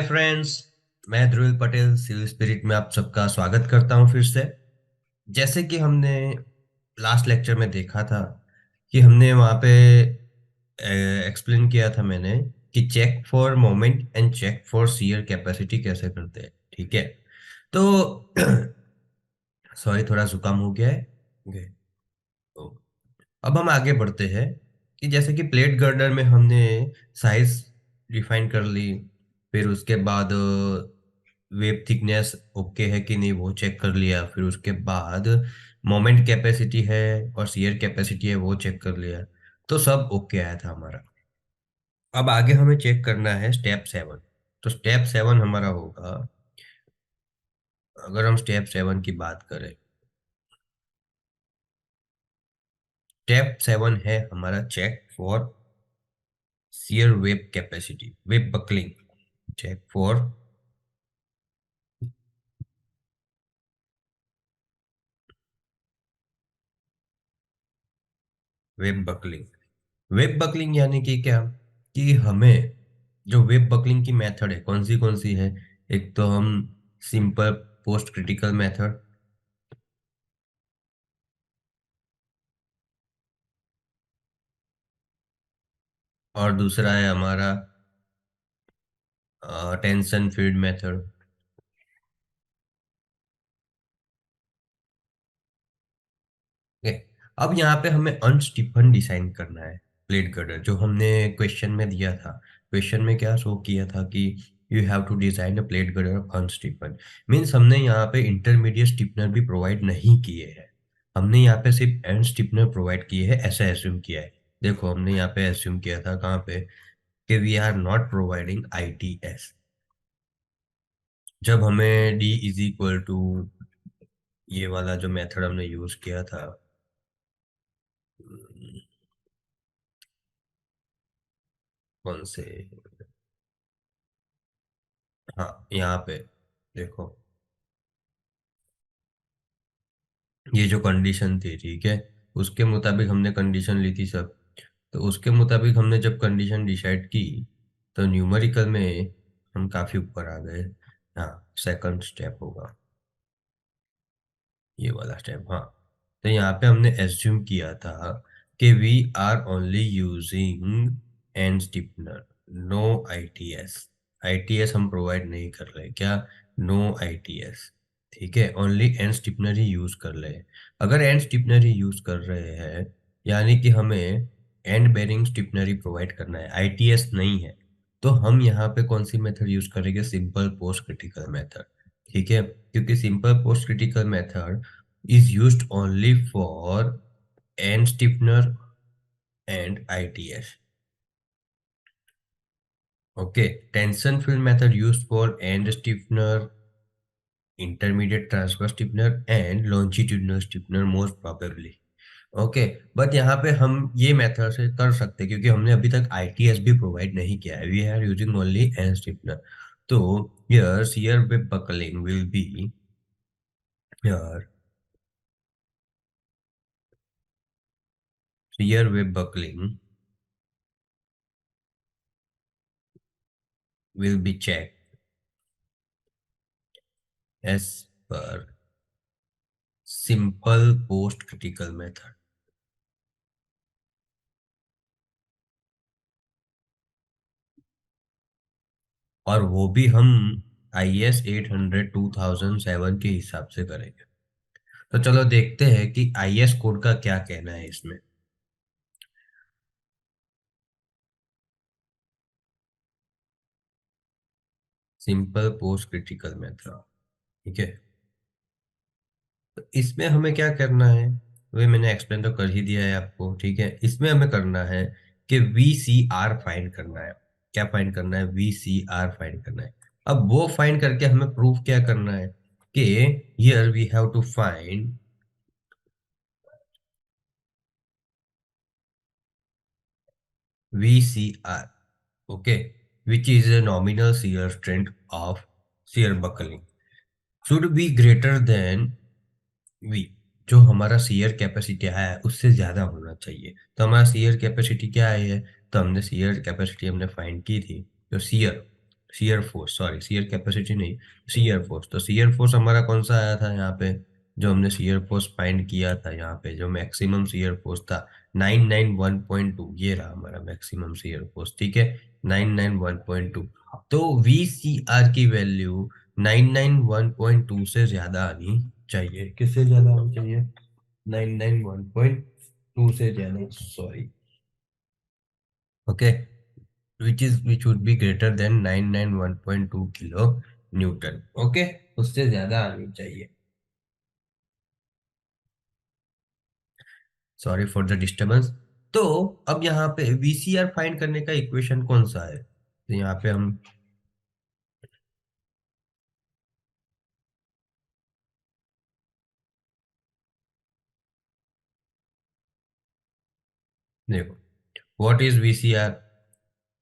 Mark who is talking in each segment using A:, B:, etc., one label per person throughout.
A: Friends, मैं ध्रुव Patel civil spirit में आप सबका स्वागत करता हूं फिर से। जैसे कि हमने लास्ट लेक्चर में देखा था कि हमने वहां पे एक्सप्लेन किया था मैंने कि check for moment and check for shear capacity कैसे करते हैं। ठीक है, तो सॉरी, थोड़ा जुकाम हो गया है। ओके, तो अब हम आगे बढ़ते हैं कि जैसे कि प्लेट गर्डर में हमने साइज डिफाइन कर ली, फिर उसके बाद वेब थिकनेस ओके है कि नहीं वो चेक कर लिया, फिर उसके बाद मोमेंट कैपेसिटी है और शियर कैपेसिटी है वो चेक कर लिया। तो सब ओके आया था हमारा। अब आगे हमें चेक करना है स्टेप 7। तो स्टेप 7 हमारा होगा, अगर हम स्टेप 7 की बात करें, स्टेप 7 है हमारा check for shear web capacity, web buckling. Check for web buckling. Web buckling यानी कि क्या, कि हमें जो वेब बकलिंग की मेथड है कौन सी है। एक तो हम सिंपल पोस्ट क्रिटिकल मेथड, और दूसरा है हमारा टेंशन फील्ड मेथड। अब यहाँ पे हमें अनस्टिफन डिजाइन करना है प्लेट गर्डर, जो हमने क्वेश्चन में दिया था। क्वेश्चन में क्या शो किया था कि you have to design a plate girder unstiffened. Means हमने यहाँ पे इंटरमीडिएट स्टिफनर भी प्रोवाइड नहीं किए हैं, हमने यहाँ पे सिर्फ एंड स्टिफनर प्रोवाइड किए हैं, ऐसा एज्यूम किया है। देखो, हमने यहाँ पे एज्यूम किया था कहाँ पे, कि we are not providing ITS। जब हमें D इज इक्वल टू, ये वाला जो मेथड हमने यूज किया था, कौन से, हाँ यहाँ पे देखो, ये जो कंडीशन थी, ठीक है, उसके मुताबिक हमने कंडीशन ली थी सब। तो उसके मुताबिक हमने जब कंडीशन डिसाइड की, तो न्यूमेरिकल में हम काफी ऊपर आ गए। हाँ, सेकंड स्टेप होगा ये वाला स्टेप। हाँ, तो यहाँ पे हमने एज्यूम किया था कि we are only using end stiffener, no ITS। ITS हम प्रोवाइड नहीं कर रहे, क्या, नो ITS। ठीक है, ओनली एंड स्टिफनर ही यूज कर रहे हैं। अगर एंड स्टिफनर ही यूज कर रहे हैं, यानी कि हमें एंड बेरिंग स्टिफनर ही प्रोवाइड करना है, ITS नहीं है, तो हम यहाँ पे कौन सी मेथड यूज करेंगे, सिंपल पोस्ट क्रिटिकल मेथड। ठीक है, क्योंकि simple post critical method is used only for end stiffener and ITS. Okay, tension field method used for end stiffener, intermediate transverse stiffener and longitudinal stiffener most probably. Okay, but यहाँ पे हम ये method से कर सकते हैं क्योंकि हमने अभी तक ITS भी प्रोवाइड नहीं किया है, we are using only end stiffener. तो here shear web buckling will be, here shear web buckling will be checked as per simple post critical method. और वो भी हम IS 800 2007 के हिसाब से करेंगे। तो चलो देखते हैं कि IS कोड का क्या कहना है इसमें। सिंपल पोस्ट क्रिटिकल मेथड, ठीक है। तो इसमें हमें क्या करना है, वे मैंने एक्सप्लेन तो कर ही दिया है आपको। ठीक है, इसमें हमें करना है कि VCR फाइंड करना है। क्या फाइंड करना है, VCR फाइंड करना है। अब वो फाइंड करके हमें प्रूफ क्या करना है कि here we have to find VCR, okay, which is a nominal shear strength of shear buckling, should be greater than V। जो हमारा shear कैपेसिटी है उससे ज्यादा होना चाहिए। तो हमारा shear कैपेसिटी क्या है, तो हमने shear कैपेसिटी हमने फाइंड की थी, तो shear shear force, sorry shear capacity नहीं, शियर फोर्स। तो शियर फोर्स हमारा कौन सा आया था यहाँ पे, जो हमने शियर फोर्स फाइंड किया था यहाँ पे, जो मैक्सिमम शियर फोर्स था 991.2, ये रहा हमारा मैक्सिमम शियर फोर्स, ठीक है, 991.2। तो वी सी आर की वैल्यू 991.2 से ज्यादा आनी चाहिए। किससे ज्यादा आनी चाहिए? 991.2 से ज्यादा, sorry, okay, which would be greater than 991.2 kilo Newton, okay, उससे ज्यादा आनी चाहिए। Sorry for the disturbance. तो अब यहाँ पे वीसीआर फाइंड करने का इक्वेशन कौन सा है, तो यहाँ पे हम देखो, व्हाट इज वीसीआर,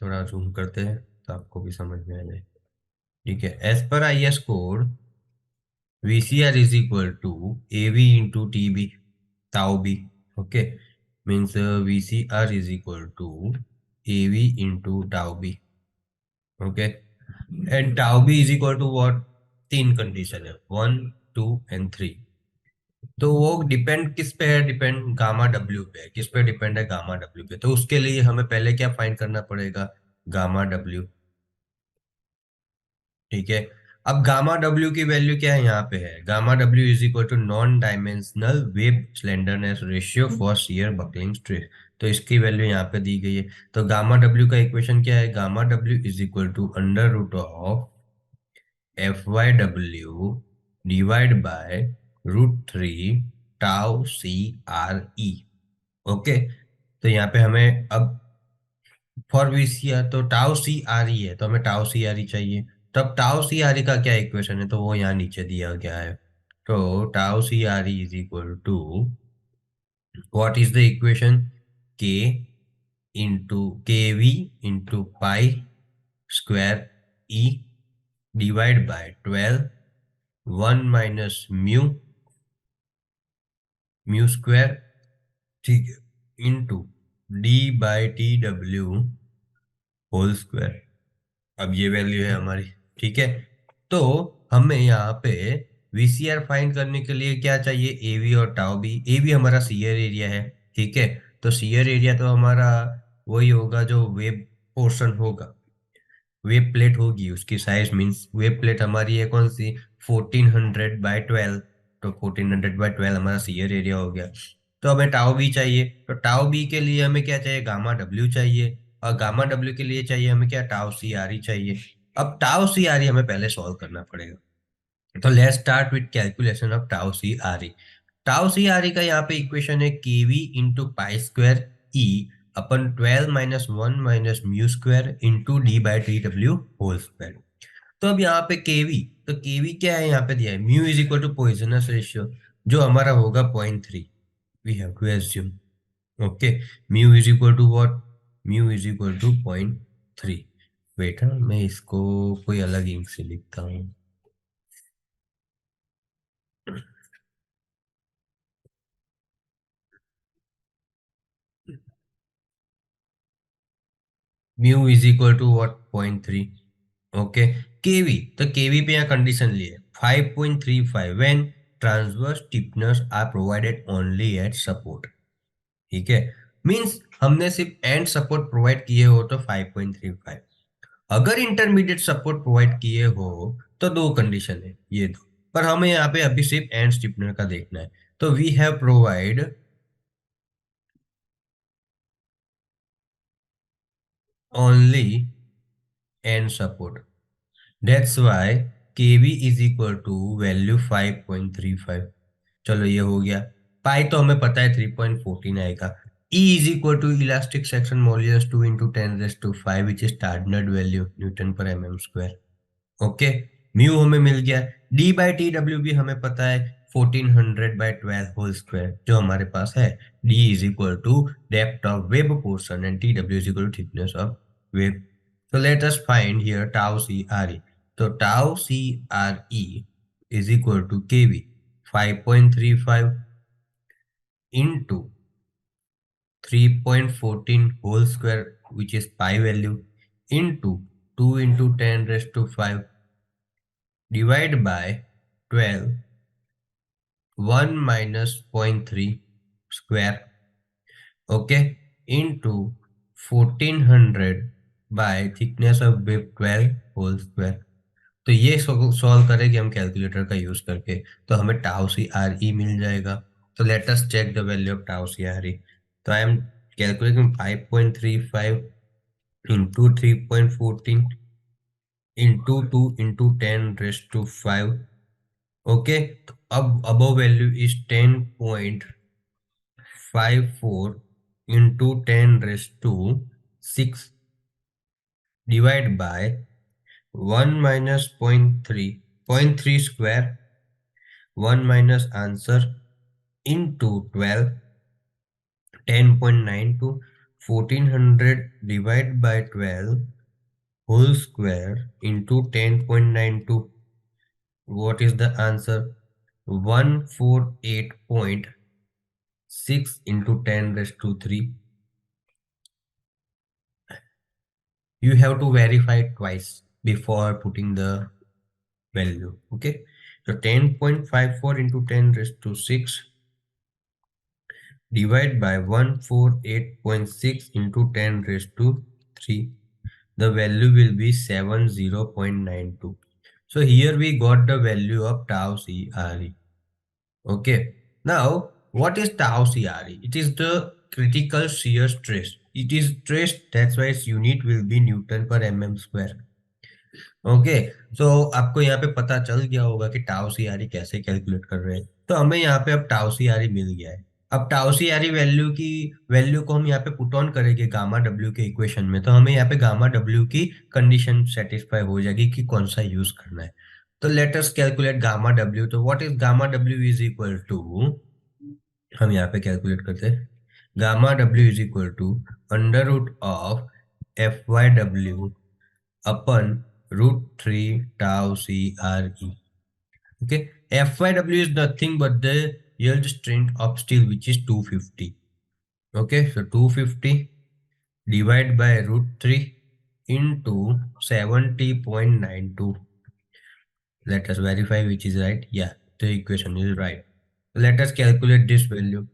A: थोड़ा जूम करते हैं तो आपको भी समझ में आ जाए, ठीक है। As per I S code, VCR is equal to AV into TB, tau B. Okay, means VCR is equal to AV into tau B. Okay, and tau B is equal to what? तीन condition है, 1, 2 and 3। तो वो depend किस पे है? Depend gamma W पे है। किस पे डिपेंड है? गामा डब्ल्यू पे। तो उसके लिए हमें पहले क्या फाइंड करना पड़ेगा? गामा डब्ल्यू, ठीक है। अब गामा डब्ल्यू की वैल्यू क्या है? यहाँ पे है gamma W is equal to non dimensional web slenderness ratio for shear buckling stress. तो इसकी वैल्यू यहाँ पे दी गई है। तो गामा डब्ल्यू का इक्वेशन क्या है? Gamma W is equal to under root of FY W divide by √3 tau CRE। Okay, तो यहाँ पे हमें अब फॉर VCR तो टाउ CRE है, तो हमें टाउ CRE चाहिए। तो अब टाउ CRE का क्या इक्वेशन है? तो वो यहाँ नीचे दिया गया है। तो tau CRE is equal to, what is the equation? K into KV into pi square E divide by 12, 1 - mu square, ठीक है, इंटू D/TW होल स्क्वायर। अब ये वैल्यू है हमारी, ठीक है। तो हमें यहाँ पे वीसीआर फाइंड करने के लिए क्या चाहिए? एवी और टाउ बी। एवी हमारा सीयर एरिया है, ठीक है। तो सीयर एरिया तो हमारा वही होगा जो वेब पोर्शन होगा, वेब प्लेट होगी, उसकी साइज मींस वेब प्लेट हमारी है कौन सी? 1400/12। तो 1400/12 हमारा सीयर एरिया हो गया। तो हमें टाउ बी चाहिए। तो टाउ बी के लिए हमें क्या चाहिए? गामा डब्ल्यू चाहिए। और गामा डब्ल्यू के लिए चाहिए हमें क्या? टाउ सी आर ई चाहिए। अब टाउ सी आर ई हमें पहले सॉल्व करना पड़ेगा। तो let's start with calculation of tau C R E. Tau C R E का यहाँ पे इक्वेशन है KV into pi square E upon 12 - 1 - mu square into D/TW whole square. तो अब यहाँ पे केवी, तो केवी क्या है? यहाँ पे दिया है mu is equal to Poisson's ratio, जो हमारा होगा 0.3। We have to assume, okay, mu is equal to what? Mu is equal to 0.3। Wait, हाँ मैं इसको कोई अलग इंक से लिखता हूँ। Mu is equal to what? 0.3, okay. K V, तो केवी पे यहाँ कंडीशन लिए 5.35 when transverse stiffness are provided only at support, ठीक है। मींस हमने सिर्फ एंड सपोर्ट प्रोवाइड किए हो तो 5.35। अगर इंटरमीडिएट सपोर्ट प्रोवाइड किए हो तो दो कंडीशन है, ये दो। पर हमें यहाँ पे अभी सिर्फ एंड स्टिफनर का देखना है। तो we have provide only end support, that's why KV is equal to value 5.35। चलो ये हो गया। पाई तो हमें पता है 3.14 आएगा। E is equal to elastic section modulus 2 × 10⁵ which is standard value newton per mm square, okay. Mu हमें मिल गया। D/TW भी हमें पता है 1400/12 होल स्क्वायर, जो हमारे पास है। D is equal to depth of web portion and TW is equal to thickness of web. So let us find here tau CRE. So tau CRE is equal to KV 5.35 into 3.14 whole square, which is pi value, into 2 into 10 raised to 5 divide by 12, 1 minus 0.3 square, okay, into 1400 by thickness of bib 12 whole square. तो ये solve करेंगे हम calculator का use करके, तो हमें tau C R ई मिल जाएगा। तो let us check the value of tau C R E. तो I am calculating 5.35 into 3.14 into 2 into 10 raised to 5, okay। तो अब above value is 10.54 into 10 raised to 6 divide by 1 minus 0.3 square, 1 minus answer into 12, 10.92, 1400 divided by 12 whole square into 10.92. What is the answer? 148.6 into 10 raised to 3. You have to verify it twice before putting the value. Okay. So 10.54 into 10 raised to 6 divide by 148.6 into 10 raised to 3. The value will be 70.92. So here we got the value of tau CRE. Okay. Now, what is tau CRE? It is the critical shear stress. It is stress, that's why its unit will be Newton per mm square. Okay. So आपको यहाँ पे पता चल गया होगा कि tau C R ई कैसे calculate कर रहे हैं। तो हमें यहाँ पे अब टाउ सी आर ई मिल गया है। अब tau C R E value को हम यहाँ पे पुट ऑन करेंगे गामा डब्ल्यू के इक्वेशन में, तो हमें यहाँ पे गामा डब्ल्यू की कंडीशन सेटिस्फाई हो जाएगी कि कौन सा यूज करना है। तो let us calculate gamma W. तो what is gamma W is equal to, हम यहाँ पे कैलकुलेट करते हैं, gamma W is equal to under root of F Y W upon √3 tau CRE. Okay, FYW is nothing but the yield strength of steel, which is 250. Okay, so 250 divided by √3 into 70.92. Let us verify which is right. Yeah, the equation is right. Let us calculate this value.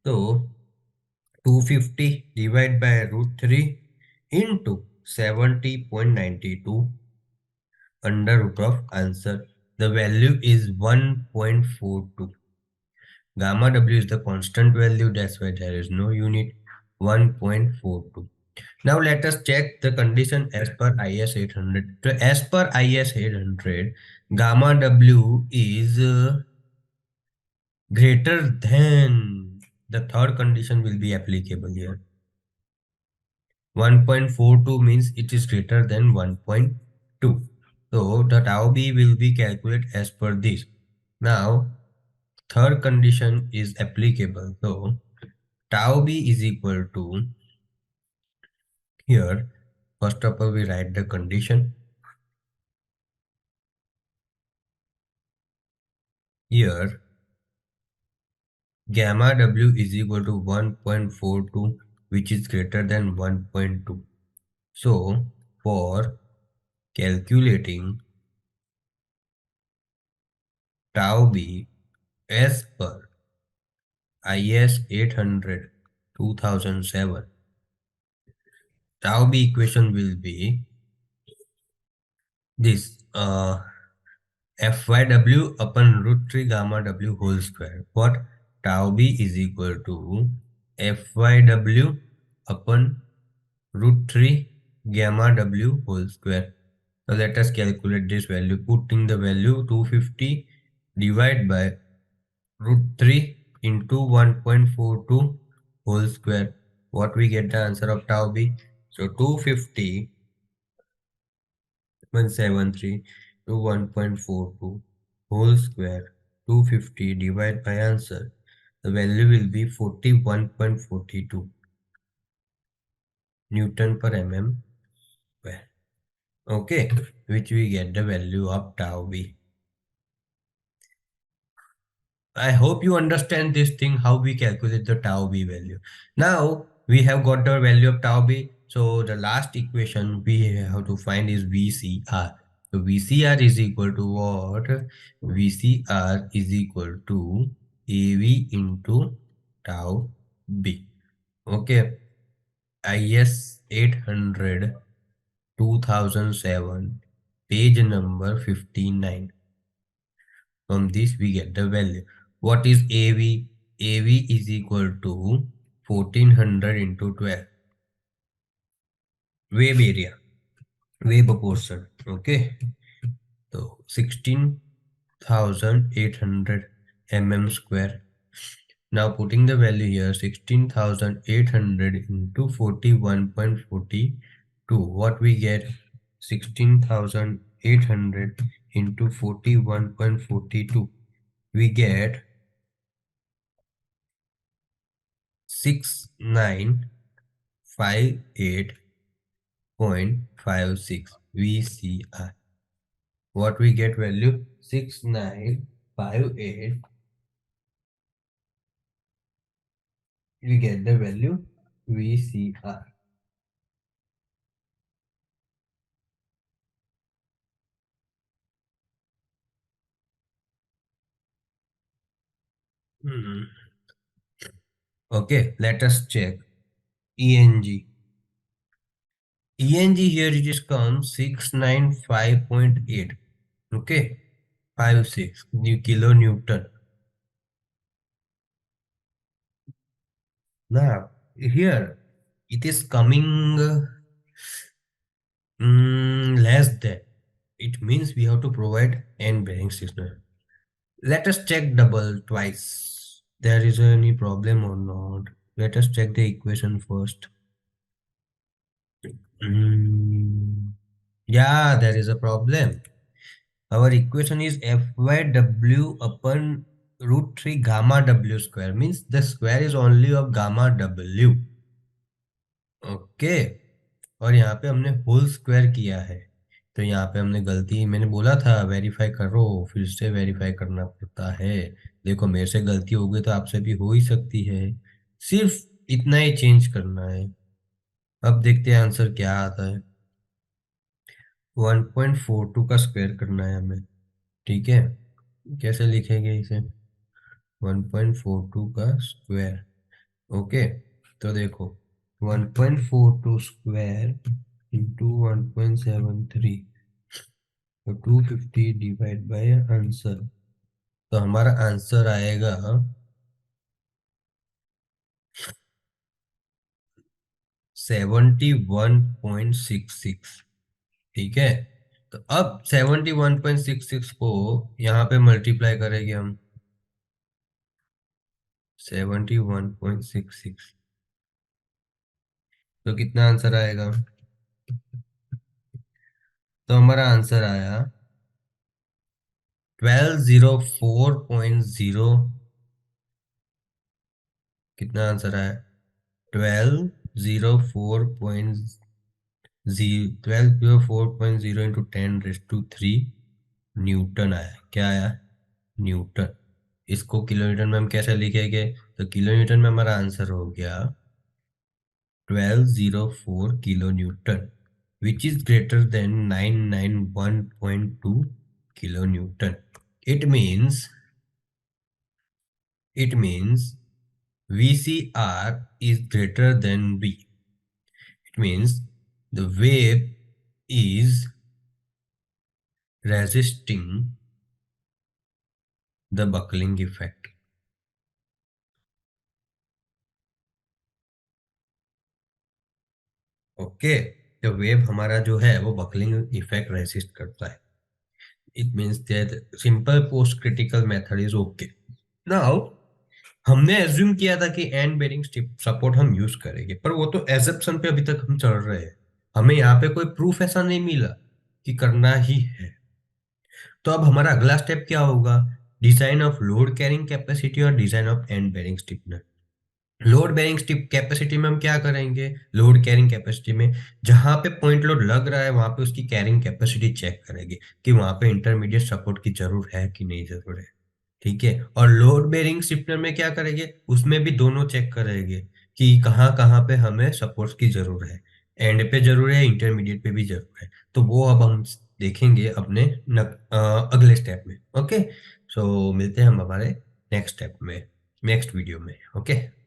A: So 250 divided by √3 into 70.92 under root of answer. The value is 1.42. Gamma W is the constant value, that's why there is no unit. 1.42. Now let us check the condition as per IS 800. So as per IS 800, gamma W is greater than, the third condition will be applicable here. 1.42 means it is greater than 1.2. So the tau b will be calculated as per this. Now third condition is applicable. So tau b is equal to, here first of all we write the condition. Here gamma w is equal to 1.42, which is greater than 1.2. So for calculating tau b as per IS 800 2007, tau b equation will be this, FYW upon √3 gamma W whole square. What? Tau B is equal to FYW upon √3 gamma W whole square. So let us calculate this value. Putting the value 250 divided by √3 into 1.42 whole square. What we get the answer of tau B? So 250 173 to 1.42 whole square 250 divided by answer. The value will be 41.42 Newton per mm square. Okay, which we get the value of tau b. I hope you understand this thing, how we calculate the tau b value. Now we have got the value of tau b. So the last equation we have to find is VCR. So VCR is equal to what? VCR is equal to AV into tau B. Okay. IS 800 2007, page number 59. From this we get the value. What is AV? AV is equal to 1400 into 12. Wave area, wave proportion. Okay. So 16,800 mm square. Now putting the value here, 16,800 into 41.42. What we get? 16,800 into 41.42. We get 6958.56 VCR. What we get value? 6958. We get the value VCR. Hmm. Okay, let us check ENG. ENG here it is come 695.8. Okay, 56 new kilonewton. Now here it is coming less than. It means we have to provide n bearing signal. Let us check double twice. There is any problem or not? Let us check the equation first. Yeah, there is a problem. Our equation is FYW upon root 3 gamma W square, means the square is only of gamma W. Okay, और यहाँ पे हमने whole square किया है, तो यहाँ पे हमने गलती, मैंने बोला था वेरीफाई करो, फिर से वेरीफाई करना पड़ता है। देखो मेरे से गलती हो गई तो आपसे भी हो ही सकती है, सिर्फ इतना ही चेंज करना है। अब देखते हैं आंसर क्या आता है। 1.42 का स्क्वायर करना है हमें, ठीक है। कैसे लिखेंगे इसे? 1.42 का स्क्वायर। ओके, तो देखो 1.42 स्क्वायर इंटू 1.73, तो 250 डिवाइड बाय आंसर, तो हमारा आंसर आएगा 71.66। ठीक है, तो अब 71.66 को यहाँ पे मल्टीप्लाई करेंगे हम, 71.66, तो कितना आंसर आएगा? तो हमारा आंसर आया 1204.0। कितना आंसर आया? 1204.0 इंटू 10⁻³ न्यूटन आया। क्या आया? न्यूटन। इसको किलोमीटर में हम कैसे लिखेंगे? तो किलोमीटर में हमारा आंसर हो गया 1204 kilo Newton, which is greater than 991.2 kilo Newton. It means VCR is greater than V. It means the wave is resisting the buckling effect. Okay, तो वेव हमारा जो है वो बकलिंग इफेक्ट रेसिस्ट करता है। It means that simple post critical method is okay. Now हमने assume किया था कि एंड बेरिंग सपोर्ट हम यूज करेंगे, पर वो तो एजप्शन पे अभी तक हम चल रहे हैं, हमें यहाँ पे कोई प्रूफ ऐसा नहीं मिला कि करना ही है। तो अब हमारा अगला स्टेप क्या होगा? Design of load carrying capacity और design of end bearing stiffener. Load bearing stiff capacity में हम क्या करेंगे? लोड कैरिंग कैपेसिटी में जहां पे पॉइंट लोड लग रहा है वहां पे उसकी कैरिंग कैपेसिटी चेक करेंगे कि वहां पे इंटरमीडिएट सपोर्ट की जरूरत है कि नहीं जरूरत है। ठीक है, और लोड बेरिंग स्टिफनर में क्या करेंगे? उसमें भी दोनों चेक करेंगे कि कहाँ कहाँ पे हमें सपोर्ट की जरूरत है। एंड पे जरूर है, इंटरमीडिएट पे भी जरूर है। तो वो अब हम देखेंगे अपने अगले स्टेप में। ओके, सो मिलते हैं हम हमारे नेक्स्ट स्टेप में, नेक्स्ट वीडियो में। ओके।